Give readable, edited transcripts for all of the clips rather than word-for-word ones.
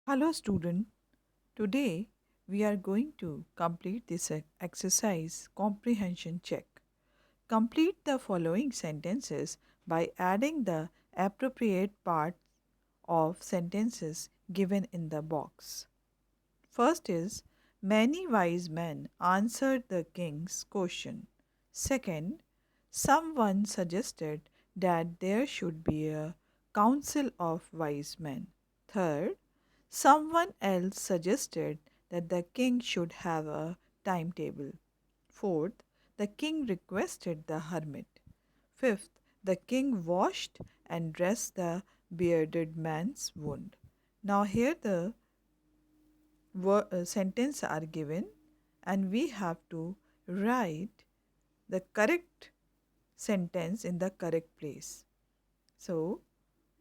Hello student, today we are going to complete this exercise comprehension check. Complete the following sentences by adding the appropriate parts of sentences given in the box. First is, many wise men answered the king's question. Second, someone suggested that there should be a council of wise men. Third, someone else suggested that the king should have a timetable. Fourth, the king requested the hermit. Fifth, the king washed and dressed the bearded man's wound. Now, here the sentence are given, and we have to write the correct sentence in the correct place. So,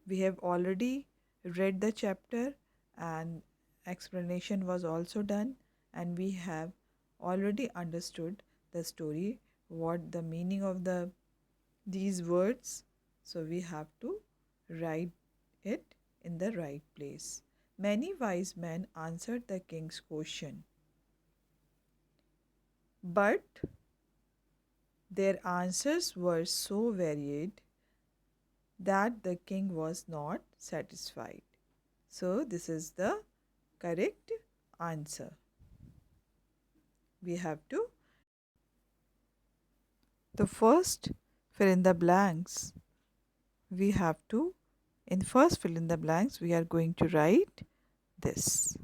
we have already read the chapter and explanation was also done, and we have already understood the story, what the meaning of these words. So we have to write it in the right place. Many wise men answered the king's question, but their answers were so varied that the king was not satisfied. So this is the correct answer. We have to the first fill in the blanks. We have to in first fill in the blanks we are going to write this.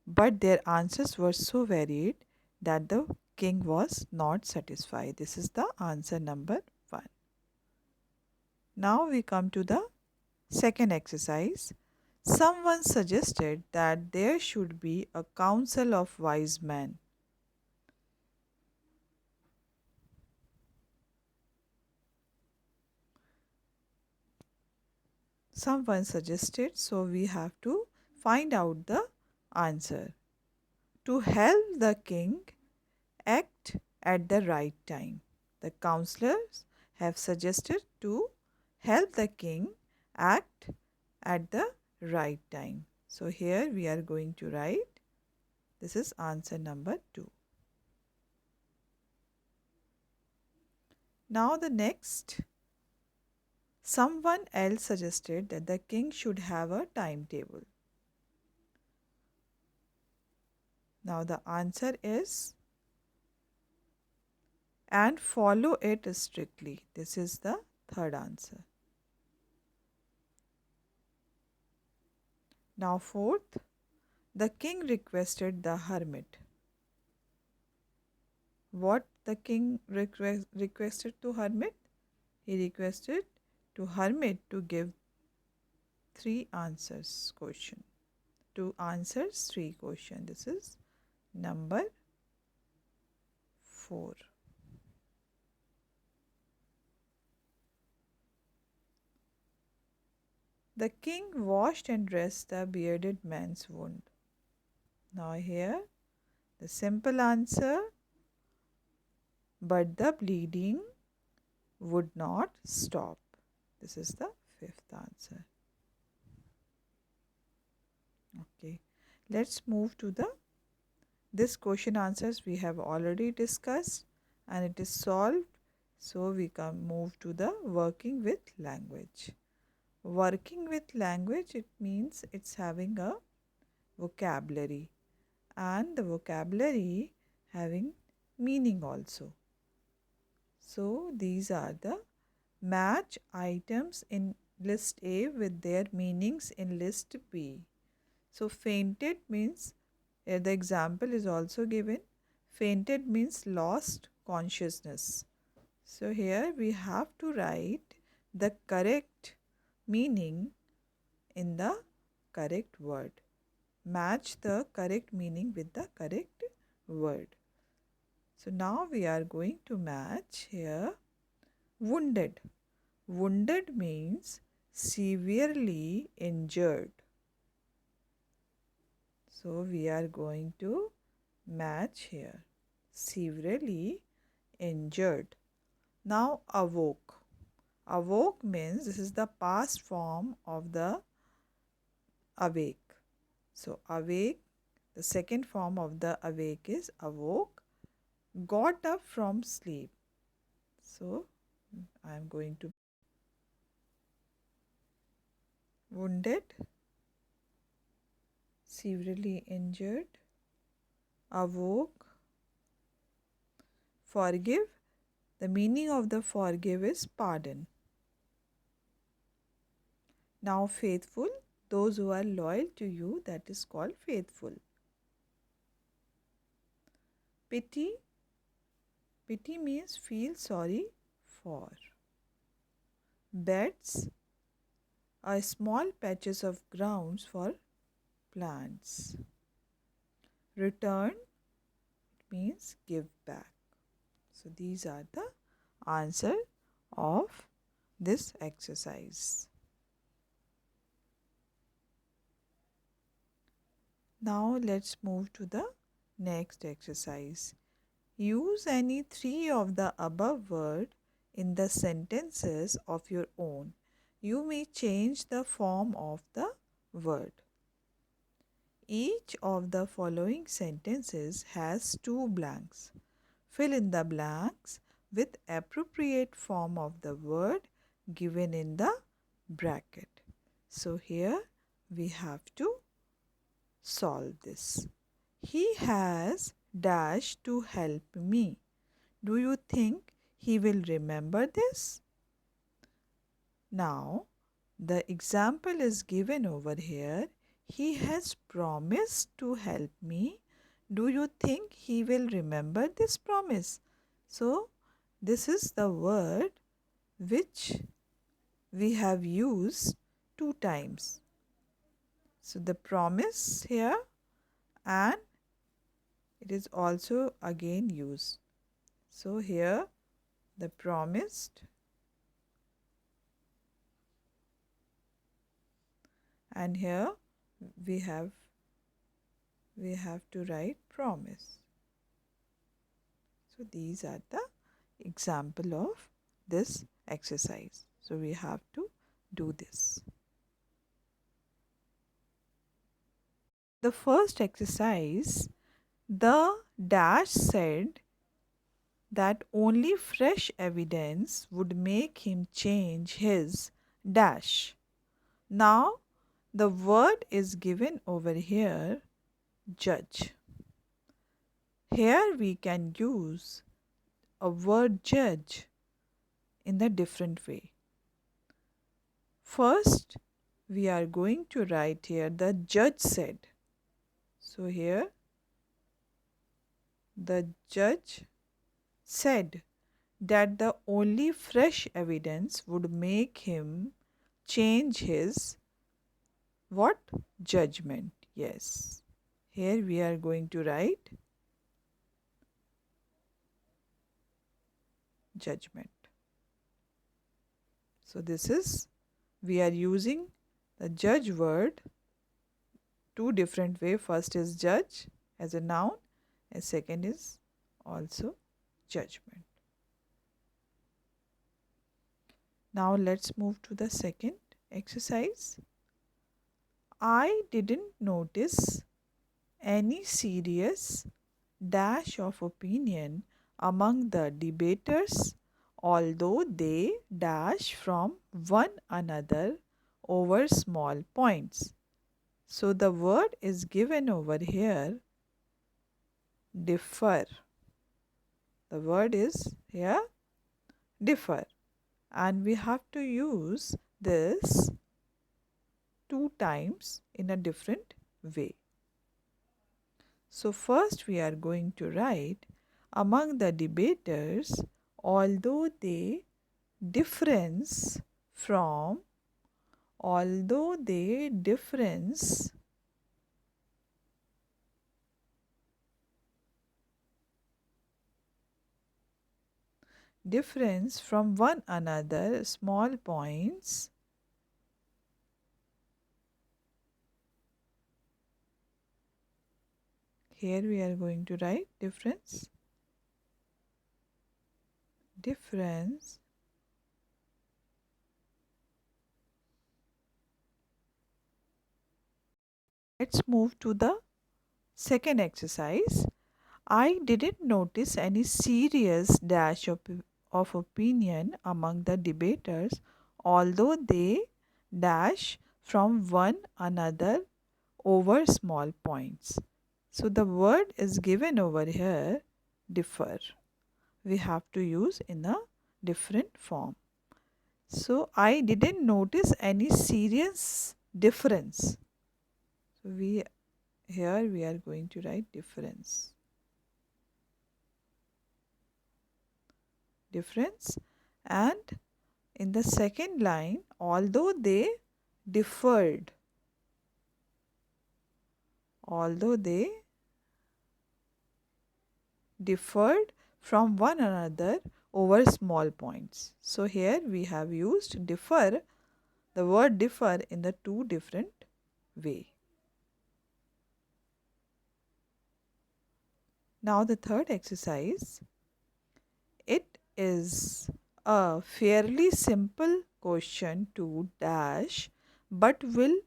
But their answers were so varied that the king was not satisfied. This is the answer number 1. Now we come to the second exercise. Someone suggested that there should be a council of wise men. Someone suggested, so we have to find out the answer. To help the king act at the right time. The counselors have suggested to help the king act at the right time. So here we are going to write, this is answer number 2. Now the next, someone else suggested that the king should have a timetable. Now the answer is, and follow it strictly. This is the third answer. Now fourth, the king requested the hermit. What the king requested to hermit? He requested to hermit to give 3 answers question. 2 answers, 3 question. This is number 4. The king washed and dressed the bearded man's wound. Now here the simple answer, but the bleeding would not stop. This is the 5th answer. Okay, let's move to this question answers we have already discussed and it is solved. So we can move to the working with language. Working with language, it means it's having a vocabulary and the vocabulary having meaning also. So these are the match items in list A with their meanings in list B. So fainted means, the example is also given. Fainted means lost consciousness. So here we have to write the correct meaning in the correct word. Match the correct meaning with the correct word. So now we are going to match here wounded. Wounded means severely injured. So we are going to match here severely injured. Now awoke. Awoke means this is the past form of the awake. So awake, the second form of the awake is awoke, got up from sleep. So I am going to wounded, severely injured, awoke, forgive. The meaning of the forgive is pardon. Now faithful, those who are loyal to you, that is called faithful. Pity, pity means feel sorry for. Beds are small patches of grounds for plants. Return means give back. So these are the answer of this exercise. Now let's move to the next exercise. Use any three of the above word in the sentences of your own. You may change the form of the word. Each of the following sentences has two blanks. Fill in the blanks with appropriate form of the word given in the bracket. So here we have to solve this. He has dash to help me. Do you think he will remember this? Now, the example is given over here. He has promised to help me. Do you think he will remember this promise? So, this is the word which we have used two times. So, the promise here, and it is also again used. So, here the promised, and here we have to write promise. So these are the example of this exercise. So we have to do this. The first exercise, the dash said that only fresh evidence would make him change his dash. Now the word is given over here, judge. Here we can use a word judge in a different way. First, we are going to write here the judge said. So here the judge said that the only fresh evidence would make him change his what? Judgment. Yes. Here we are going to write judgment. So this is, we are using the judge word two different way. First is judge as a noun, and second is also judgment. Now let's move to the second exercise. I didn't notice any serious dash of opinion among the debaters, although they dash from one another over small points. So the word is given over here, differ. The word is here, differ. And we have to use this two times in a different way. So first we are going to write among the debaters, although they difference from, although they difference from one another small points, here we are going to write difference Let's move to the second exercise. I didn't notice any serious dash of opinion among the debaters, although they dash from one another over small points. So the word is given over here, differ. We have to use in a different form. So I didn't notice any serious difference. So we are going to write difference. Difference, and in the second line, although they differed, although they differed from one another over small points. So here we have used differ, the word differ in the two different way. Now the third exercise, it is a fairly simple question to dash, but will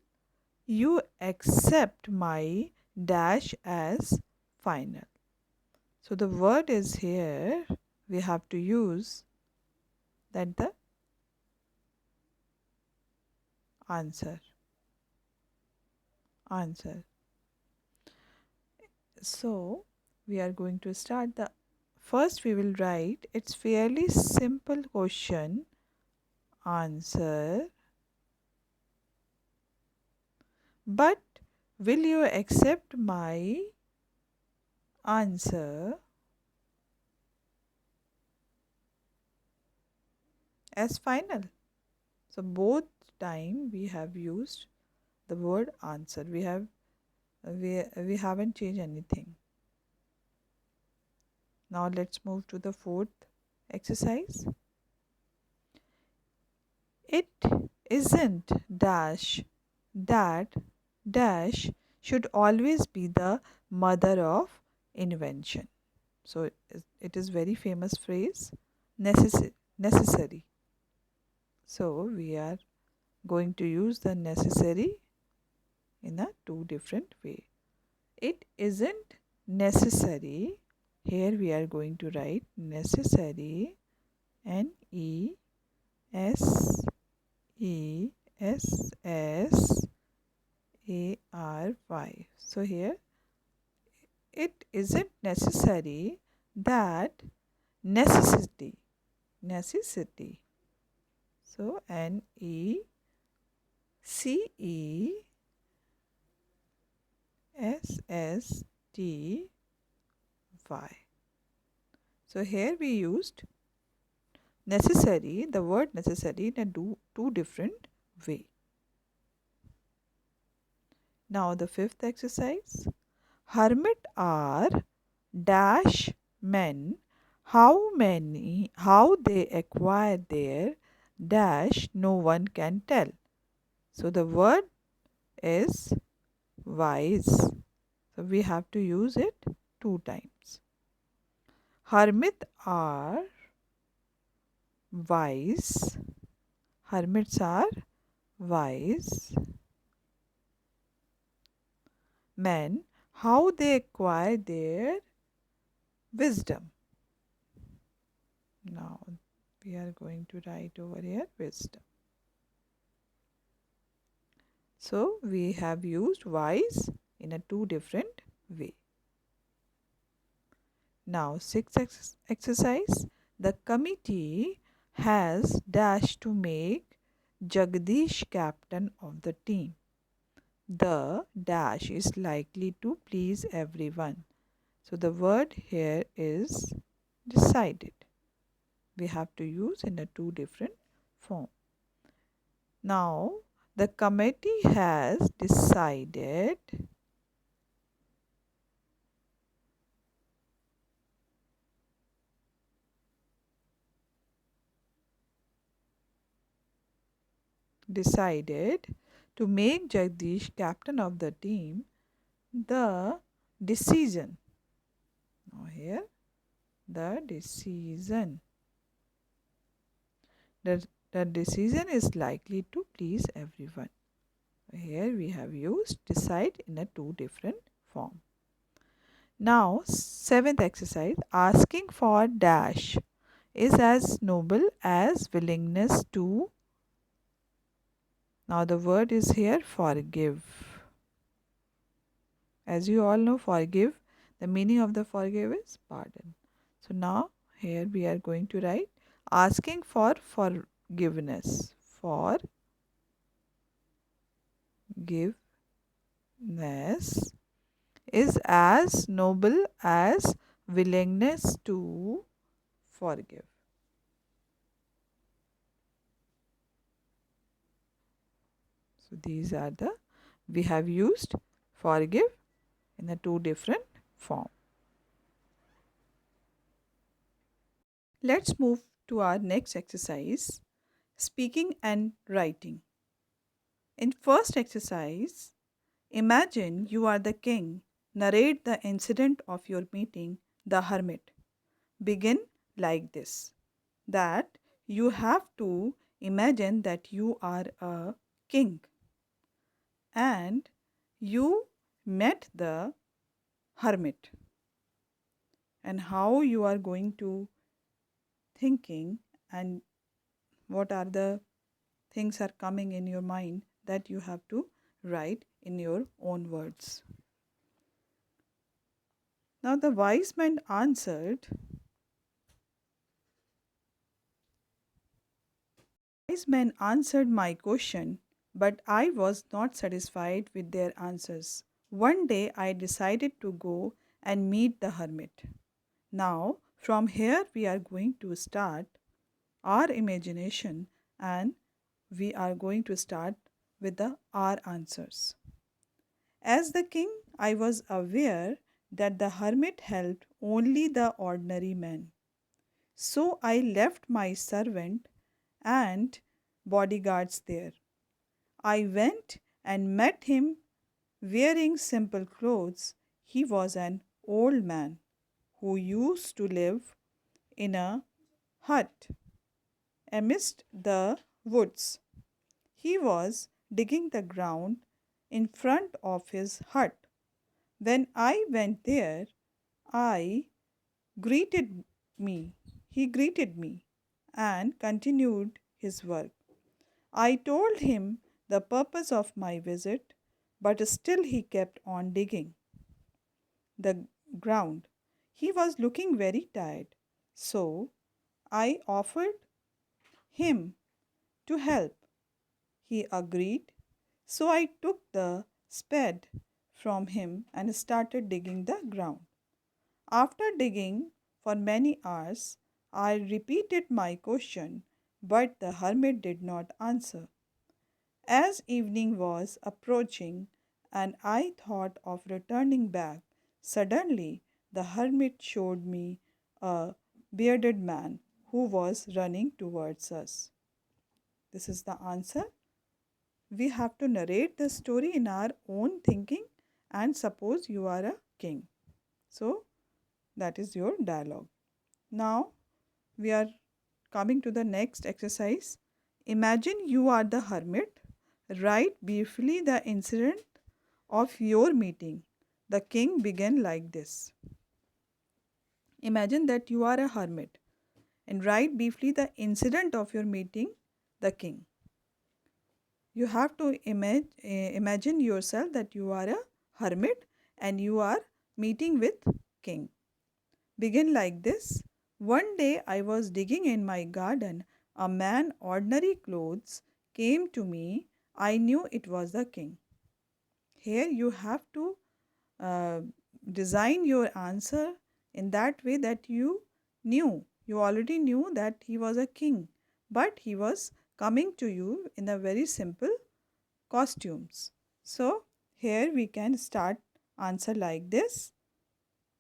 you accept my dash as final? So the word is here, we have to use that the answer. So we are going to start the first we will write it's fairly simple question answer, but will you accept my answer as final? So both time we have used the word answer. We haven't changed anything. Now let's move to the fourth exercise. It isn't dash that dash should always be the mother of invention. So it is very famous phrase, necessary. So we are going to use the necessary in a two different way. It isn't necessary. Here we are going to write necessary, Necessary. So here it isn't necessary that necessity. So Necessty. So here we used necessary, the word necessary in a two different way. Now the fifth exercise. Hermit are dash men. How they acquire their dash no one can tell. So the word is wise. So we have to use it two times. Hermit are wise. Hermits are wise men. How they acquire their wisdom. Now we are going to write over here wisdom. So we have used wise in a two different way. Now sixth exercise. The committee has dash to make Jagdish captain of the team. The dash is likely to please everyone. So the word here is decided. We have to use in a two different form. Now the committee has decided to make Jagdish captain of the team. The decision. Now here the decision. The decision is likely to please everyone. Here we have used decide in a two different form. Now, seventh exercise, asking for dash is as noble as willingness to. Now, the word is here forgive. As you all know, forgive, the meaning of the forgive is pardon. So, now here we are going to write asking for forgiveness. Forgiveness is as noble as willingness to forgive. So these are we have used forgive in a two different form. Let's move to our next exercise, speaking and writing. In first exercise, imagine you are the king. Narrate the incident of your meeting, the hermit. Begin like this, that you have to imagine that you are a king and you met the hermit, and how you are going to thinking and what are the things are coming in your mind that you have to write in your own words. Now the wise men answered my question, but I was not satisfied with their answers. One day I decided to go and meet the hermit. Now, from here, we are going to start our imagination and we are going to start with our answers. As the king, I was aware that the hermit helped only the ordinary man. So I left my servant and bodyguards there. I went and met him wearing simple clothes. He was an old man who used to live in a hut amidst the woods. He was digging the ground in front of his hut. When I went there, I greeted me. He greeted me and continued his work. I told him the purpose of my visit, but still he kept on digging the ground. He was looking very tired, so I offered him to help. He agreed, so I took the spade from him and started digging the ground. After digging for many hours, I repeated my question, but the hermit did not answer. As evening was approaching and I thought of returning back, suddenly the hermit showed me a bearded man who was running towards us. This is the answer. We have to narrate the story in our own thinking, and suppose you are a king. So, that is your dialogue. Now, we are coming to the next exercise. Imagine you are the hermit. Write briefly the incident of your meeting. The king began like this. Imagine that you are a hermit and write briefly the incident of your meeting, the king. You have to imagine yourself that you are a hermit and you are meeting with king. Begin like this. One day I was digging in my garden. A man ordinary clothes came to me. I knew it was the king. Here you have to uh, design your answer in that way that you already knew that he was a king, but he was coming to you in a very simple costumes. So here we can start answer like this.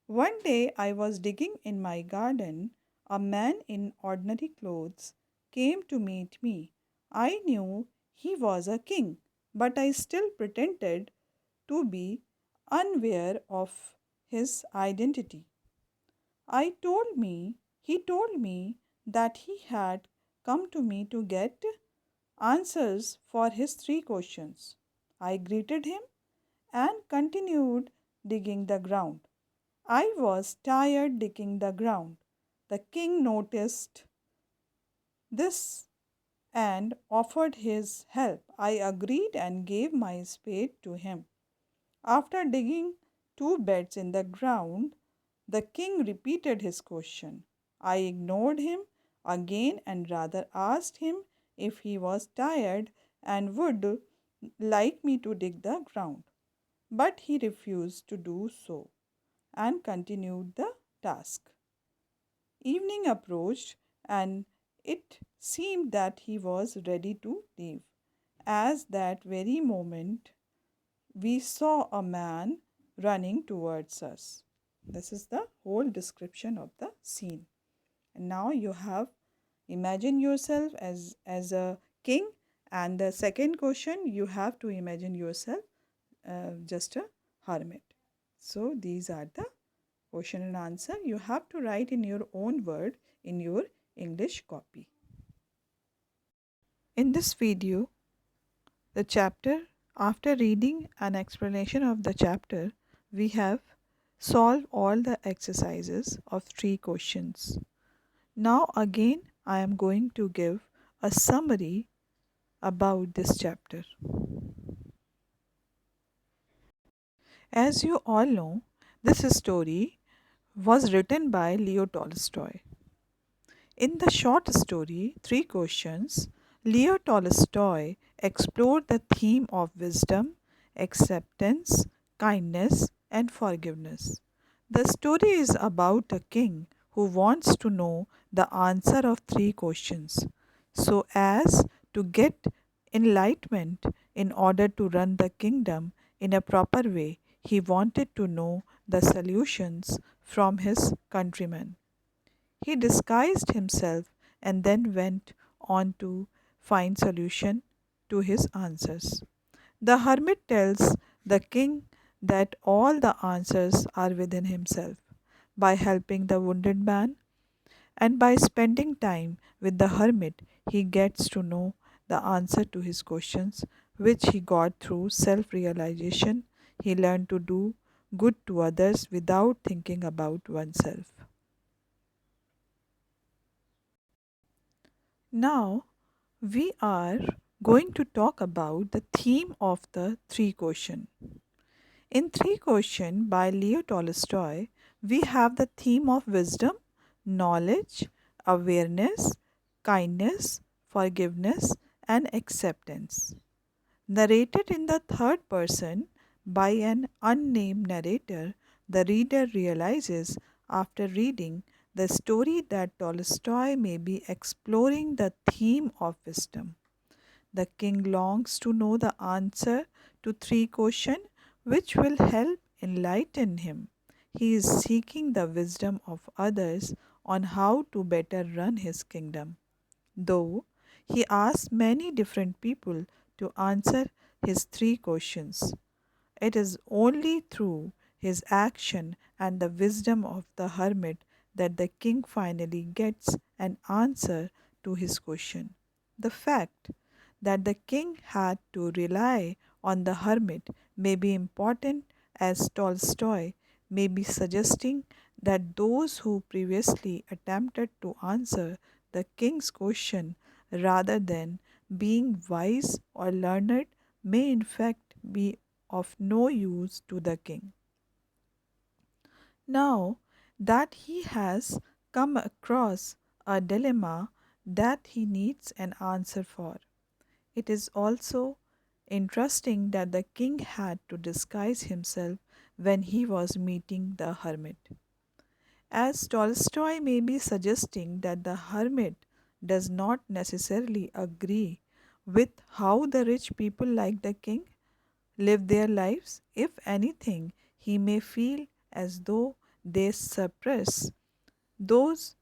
One day I was digging in my garden. A man in ordinary clothes came to meet me. I knew he was a king, but I still pretended to be unaware of his identity. He told me that he had come to me to get answers for his three questions. I greeted him and continued digging the ground. I was tired digging the ground. The king noticed this and offered his help. I agreed and gave my spade to him. After digging two beds in the ground, the king repeated his question. I ignored him again and rather asked him if he was tired and would like me to dig the ground. But he refused to do so and continued the task. Evening approached, and it seemed that he was ready to leave. As that very moment, we saw a man running towards us. This is the whole description of the scene. And now you have imagine yourself as a king, and the second question you have to imagine yourself just a hermit. So these are the question and answer. You have to write in your own word in your English copy. In this video, the chapter, after reading an explanation of the chapter, we have solved all the exercises of 3 questions. Now again I am going to give a summary about this chapter. As you all know, this story was written by Leo Tolstoy. In the short story, 3 questions, Leo Tolstoy explored the theme of wisdom, acceptance, kindness, and forgiveness. The story is about a king who wants to know the answer of 3 questions so as to get enlightenment in order to run the kingdom in a proper way. He wanted to know the solutions from his countrymen. He disguised himself and then went on to find solution to his answers. The hermit tells the king that all the answers are within himself. By helping the wounded man and by spending time with the hermit, he gets to know the answer to his questions, which he got through self realization. He learned to do good to others without thinking about oneself. Now, we are going to talk about the theme of the 3 question. In 3 question by Leo Tolstoy, we have the theme of wisdom, knowledge, awareness, kindness, forgiveness, and acceptance. Narrated in the third person by an unnamed narrator, the reader realizes after reading the story that Tolstoy may be exploring the theme of wisdom. The king longs to know the answer to 3 questions which will help enlighten him. He is seeking the wisdom of others on how to better run his kingdom. Though he asks many different people to answer his 3 questions, it is only through his action and the wisdom of the hermit that the king finally gets an answer to his question. The fact that the king had to rely on the hermit may be important, as Tolstoy may be suggesting that those who previously attempted to answer the king's question rather than being wise or learned may in fact be of no use to the king. Now that he has come across a dilemma that he needs an answer for, it is also interesting that the king had to disguise himself when he was meeting the hermit. As Tolstoy may be suggesting that the hermit does not necessarily agree with how the rich people like the king live their lives. If anything, he may feel as though they suppress those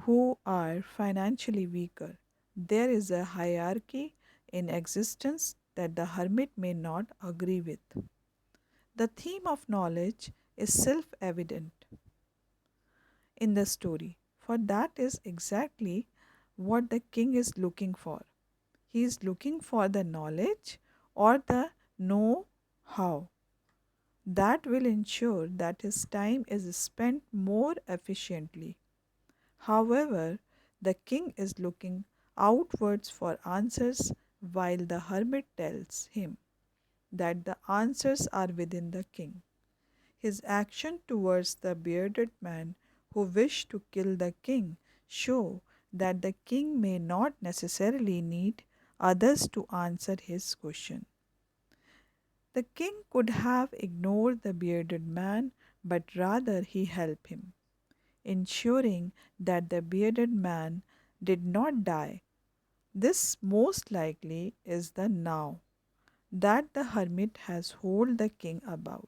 who are financially weaker. There is a hierarchy in existence that the hermit may not agree with. The theme of knowledge is self evident in the story, for that is exactly what the king is looking for. He is looking for the knowledge or the know how. That will ensure that his time is spent more efficiently. However, the king is looking outwards for answers while the hermit tells him that the answers are within the king. His action towards the bearded man who wished to kill the king show that the king may not necessarily need others to answer his question. The king could have ignored the bearded man, but rather he helped him, ensuring that the bearded man did not die. This most likely is the now that the hermit has told the king about.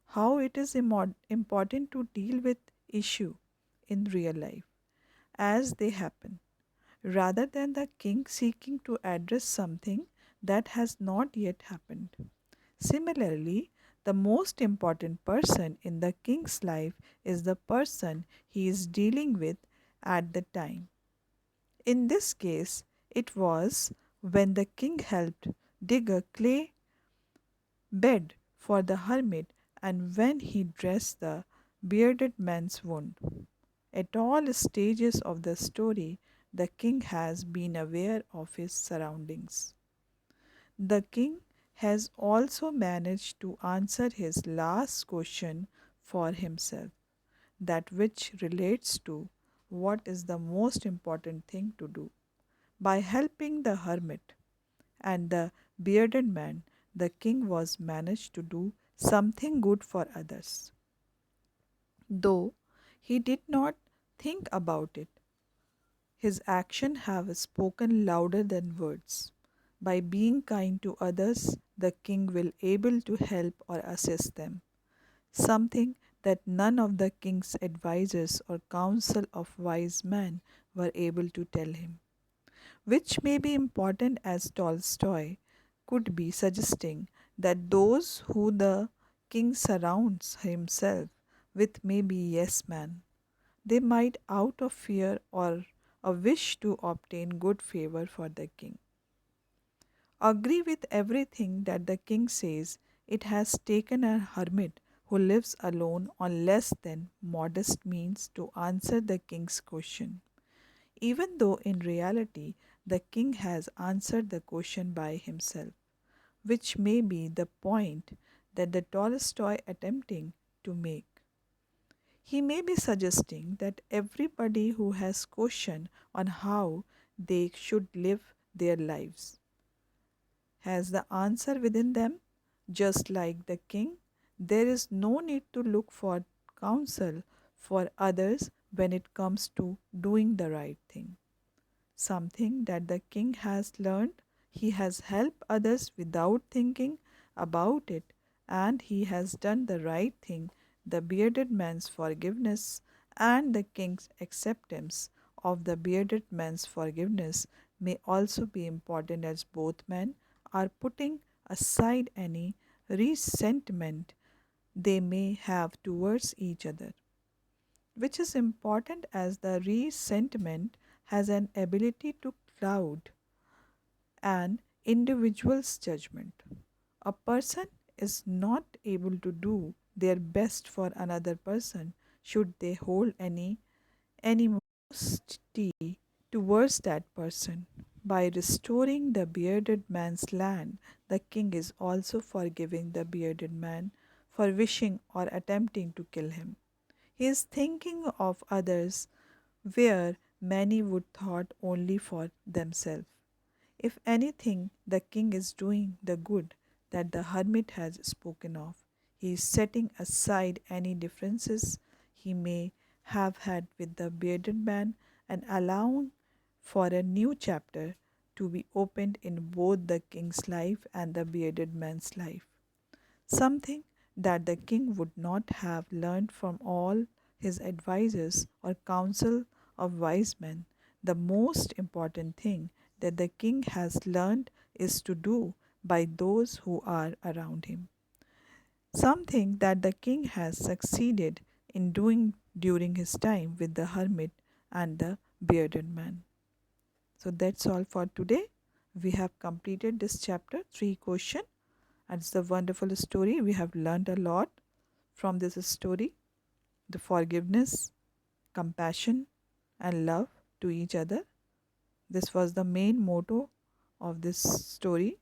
How it is important to deal with issue in real life as they happen, rather than the king seeking to address something that has not yet happened. Similarly, the most important person in the king's life is the person he is dealing with at the time. In this case, it was when the king helped dig a clay bed for the hermit and when he dressed the bearded man's wound. At all stages of the story, the king has been aware of his surroundings. The king has also managed to answer his last question for himself, that which relates to what is the most important thing to do. By helping the hermit and the bearded man, the king was managed to do something good for others. Though he did not think about it, his actions have spoken louder than words. By being kind to others, the king will able to help or assist them, something that none of the king's advisers or council of wise men were able to tell him, which may be important as Tolstoy could be suggesting that those who the king surrounds himself with may be yes men. They might out of fear or a wish to obtain good favor for the king. Agree with everything that the king says. It has taken a hermit who lives alone on less than modest means to answer the king's question, even though in reality the king has answered the question by himself, which may be the point that the Tolstoy attempting to make. He may be suggesting that everybody who has question on how they should live their lives has the answer within them, just like the king. There is no need to look for counsel for others when it comes to doing the right thing. Something that the king has learned. He has helped others without thinking about it, and he has done the right thing. The bearded man's forgiveness and the king's acceptance of the bearded man's forgiveness may also be important, as both men are putting aside any resentment they may have towards each other, which is important as the resentment has an ability to cloud an individual's judgment. A person is not able to do their best for another person should they hold any animosity towards that person. By restoring the bearded man's land, the king is also forgiving the bearded man for wishing or attempting to kill him. He is thinking of others where many would thought only for themselves. If anything, the king is doing the good that the hermit has spoken of. He is setting aside any differences he may have had with the bearded man and allowing for a new chapter to be opened in both the king's life and the bearded man's life, something that the king would not have learned from all his advisers or council of wise men. The most important thing that the king has learned is to do by those who are around him, something that the king has succeeded in doing during his time with the hermit and the bearded man. So that's all for today. We have completed this chapter, 3 question, And it's a wonderful story. We have learned a lot from this story, the forgiveness, compassion, and love to each other. This was the main motto of this story.